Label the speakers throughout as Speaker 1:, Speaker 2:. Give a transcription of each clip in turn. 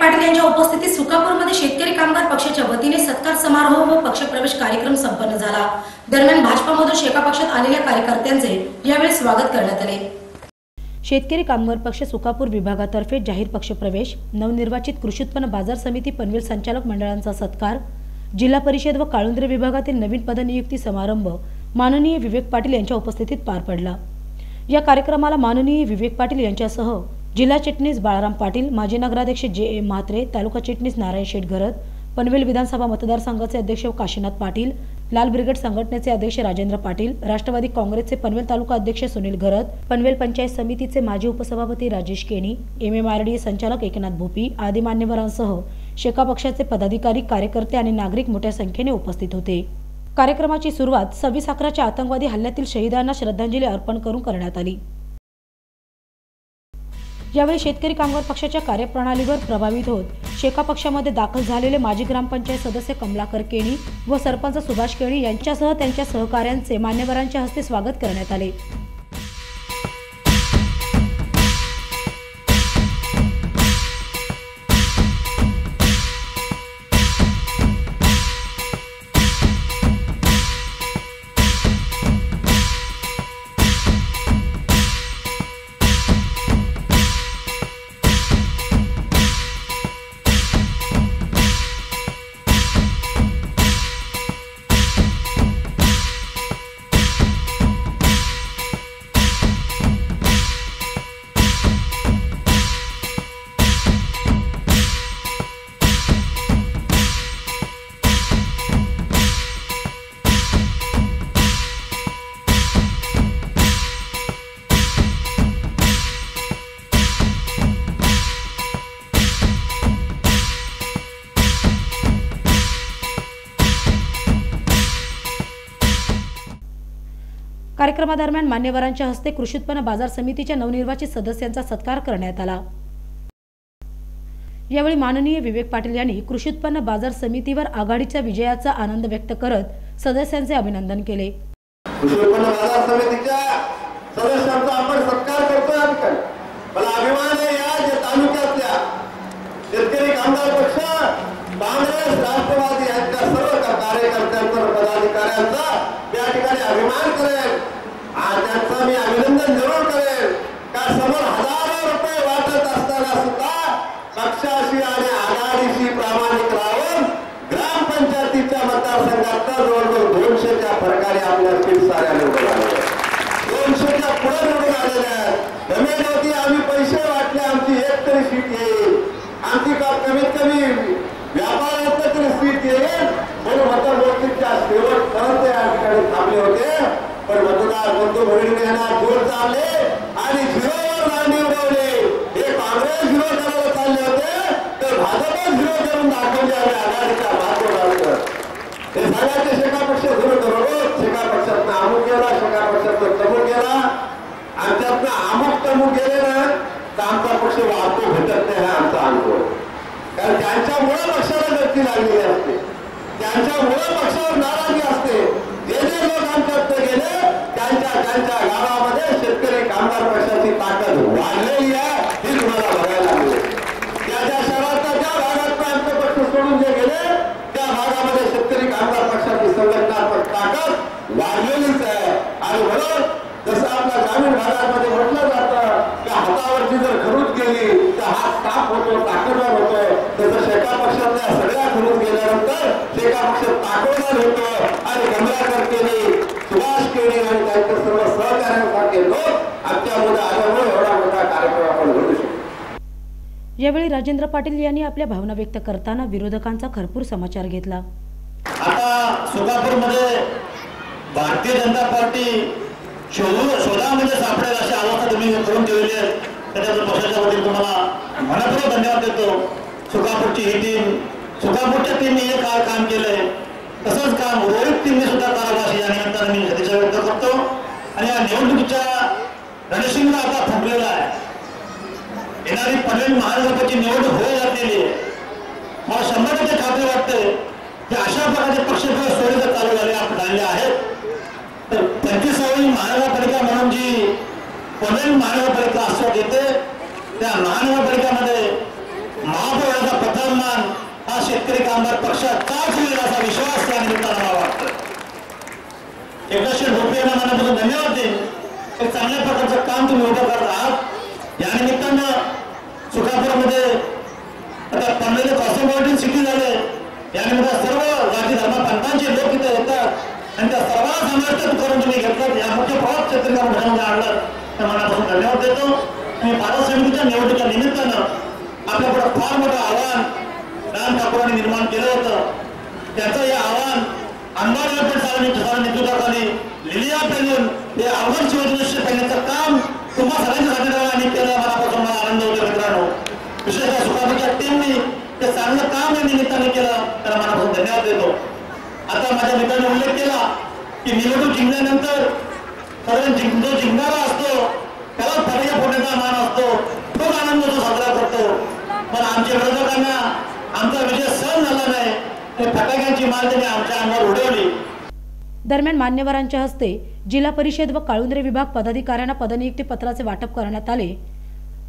Speaker 1: पाटील यांच्या उपस्थितीत सुकापूरमध्ये शेतकरी कामगार पक्षाच्या वतीने सत्कार समारोह व पक्षप्रवेश कार्यक्रम संपन्न झाला। दरम्यान भाजपामधून शेका पक्षात आलेल्या कार्यकर्त्यांचे यावेळी स्वागत करण्यात आले। शेतकरी कामगार पक्ष सुकापूर विभागातर्फे जाहीर पक्षप्रवेश, नवनिर्वाचित कृषी उत्पन्न बाजार समिती पनवेल संचालक मंडळांचा सत्कार, जिल्हा परिषद व काळुंद्रे विभागातील नवीन पदनियुक्ती समारंभ माननीय विवेक पाटील यांच्या उपस्थितीत पार पडला। या कार्यक्रमाला माननीय विवेक पाटील यांच्यासह जिल्हा चिटणीस बाळाराम पाटील, माजी नगराध्यक्ष जे म्हात्रे, तालुका चिटणीस नारायण शेठ घरत, पनवेल विधानसभा मतदारसंघाचे अध्यक्ष काशीनाथ पाटील, लाल ब्रिगेड संघटनेचे अध्यक्ष राजेंद्र पाटील, राष्ट्रवादी काँग्रेसचे पनवेल तालुका अध्यक्ष सुनील घरत, पनवेल पंचायत समितीचे माजी उपसभापती राजेश केनी, MMRD संचालक एकनाथ भोपी आदी मान्यवरांसह शेका पक्षाचे पदाधिकारी, कार्यकर्ते आणि नागरिक मोठ्या संख्येने उपस्थित होते। कार्यक्रमाची सुरुवात 26/11च्या आतंकवादी हल्ल्यातील शहीदांना श्रद्धांजली अर्पण करून करण्यात आली। यावेळी शेतकरी कामगार पक्षाच्या कार्यप्रणालीवर प्रभावित होत शेका पक्षामध्ये दाखल झालेले माजी ग्रामपंचायत सदस्य कमलाकर केणी व सरपंच सुभाष केणी यांच्यासह त्यांच्या सहकाऱ्यांचे मान्यवरांच्या हस्ते स्वागत करण्यात आले। कार्यक्रमादरम्यान मान्यवरांच्या हस्ते कृषी उत्पन्न बाजार समितीच्या नवनिर्वाचित सदस्यांचा सत्कार करण्यात आला। यावेळी माननीय विवेक पाटील यांनी कृषी उत्पन्न बाजार समितीवर आघाडीच्या विजयाचा आनंद व्यक्त करत सदस्यांचे अभिनंदन केले।
Speaker 2: कृषी उत्पन्न बाजार समितीच्या सदस्यांचा आपण सत्कार करतोय। आपण मला अभिमान आहे या तालुक्यातल्या शेतकरी कामगार पक्ष, काँग्रेस, राष्ट्रवादी यांच्या सर्व कार्यकर्त्यांचा, पदाधिकाऱ्यांचा या ठिकाणी अभिमान करेल आणि त्यांचं मी अभिनंदन जरूर करेल। का समोर हजारो रुपये वाटत असताना सुद्धा पक्षाशी आणि आघाडीशी प्रामाणिक राहून ग्रामपंचायतीच्या मतदारसंघात जवळजवळ 200च्या फरकाने आपल्या सीट साऱ्या निवडून आल्या, 200च्या पुढे निवडून आलेल्या आहेत। रमेश होती आम्ही पैसे वाटले, आमची एक तरी सीट येईल, आमची कमीत कमी व्यापारात तरी सीट येईल म्हणून मतमोजणीच्या शेवटपर्यंत या ठिकाणी थांबले होते। पण मतदार बंधू भगिनी यांना जोर चालले आणि 0वर दांडी उडवली। हे काँग्रेस 0 करायला चालले होते तर भाजप 0 करून दाखवले आणि आघाडीच्या भाजपवर हे सांगायचे शेका पक्ष 0 करून शेका पक्षातनं अमुक गेला, शेका पक्षातनं तमुक गेला, आमच्यातनं अमुक तमुक गेले ना तर आमचा पक्ष वाहतो भेटत नाही हा आमचा अनुभव। कारण त्यांच्यामुळे पक्षाला गती लागलेली असते, त्यांच्यामुळे पक्षावर नाराजी असते। जे लोक आमच्यात गेले त्यांच्या गावामध्ये शेतकरी कामगार पक्षाची ताकद वाढलेली आहे ही तुम्हाला बघायला लागली। त्या शहराच्या ज्या भागात आमचे पक्ष सोडून जे गेले त्या भागामध्ये शेतकरी कामगार पक्षाची संघटनात्मक ताकद वाढलेलीच आहे। आणि म्हणून जसं आपल्या ग्रामीण भागामध्ये म्हटलं जातं की हातावरची जर खरूज गेली तर हात साफ होतो, ताकदवान होतो, तसं शेका पक्षातल्या सगळ्या खरूज गेल्यानंतर शेका पक्ष ताकदवान होतो आणि कमलाकर केणी, सुभाष केणी आणि त्यांच्या सर्व सहकार्यांसारखे लोक आमच्यामध्ये आल्यामुळे एवढा मोठा कार्यक्रम आपण घडू शकतो।
Speaker 1: यावेळी राजेंद्र पाटील यांनी आपल्या भावना व्यक्त करताना विरोधकांचा खरपूर समाचार घेतला।
Speaker 3: आता सुकापूरमध्ये भारतीय जनता पार्टी शोधामध्ये सापडेल अशी अवस्था तुम्ही करून ठेवली आहे, त्याच्याबद्दल पक्षाच्या वतीने तुम्हाला मनपूर्वक धन्यवाद देतो। सुकापूरची ही टीम, सुकापूरच्या टीमने हे काम केलंय, तसंच काम रोहित टीमने सुद्धा करावं अशी या निमित्ताने मी सदिच्छा व्यक्त करतो। आणि या निवडणुकीच्या रणशिंग आता फुटलेला आहे, येणारी पनवेल महानगरपालिकेची निवडणूक होऊ लागलेली आहे। मला 100% खात्री वाटते की अशा प्रकारचे पक्षप्रवेश सोडे जर चालू झाले आहेत तर 25वी महानगरपालिका म्हणून जी पनवेल महानगरपालिका आस्वाद देते त्या महानगरपालिकेमध्ये महापौराचा शेतकरी कामगार पक्षात चाच होईल असा विश्वास त्या निमित्तानं मला वाटतं. एकनाथ भोपळे यांना मनापासून धन्यवाद देईन. एक चांगल्या प्रकारचं काम तुम्ही उभं करत आहात. या निमित्तानं सुकापूरमध्ये आता पनवेल कॉस्मोपॉलिटन सिटी झाले. या निमित्तानं सर्व जाती धर्मपंथांचे लोक इथे येतात आणि त्या सर्वांना समर्थित करून तुम्ही घेतलात. या मोठ्या प्रभात शेतकरी मोठ्यामध्ये आणलं तर मनापासून धन्यवाद देतो. आणि भारत समितीच्या निवडणुकीच्या निमित्तानं आपल्यापुढे फार मोठं आव्हान राम ठाकूरांनी निर्माण केलं होतं. त्याचं हे आव्हान अंबादास साहेबांच्या नेतृत्वाखाली लिलिया पेलून हे अवघड शिवधनुष्य पेलण्याचं काम तुम्हा सगळ्यांच्या साथीदारांनी केलं. मनापासून मला आनंद होतो मित्रांनो. विशेषतः सुकापूरच्या टीमनी ते चांगलं काम या निमित्ताने केलं त्याला मनापासून धन्यवाद देतो. आता माझ्या मित्रांनी उल्लेख केला की निवडणूक जिंकल्यानंतर साधारण जो जिंकणारा असतो त्याला फटाके फोडण्याचा मान असतो, तोच आनंद जो साजरा करतो. पण आमच्या विरोधकांना आमचा विजय सहन झाला नाही. फटाक्यांची माल त्यांनी आमच्या अंगावर उडवली.
Speaker 1: दरम्यान मान्यवरांच्या हस्ते जिल्हा परिषद व काळुंद्रे विभाग पदाधिकाऱ्यांना पदनियुक्ती पत्राचे वाटप करण्यात आले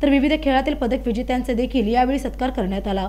Speaker 1: तर विविध खेळातील पदक विजेत्यांचे देखील यावेळी सत्कार करण्यात आला.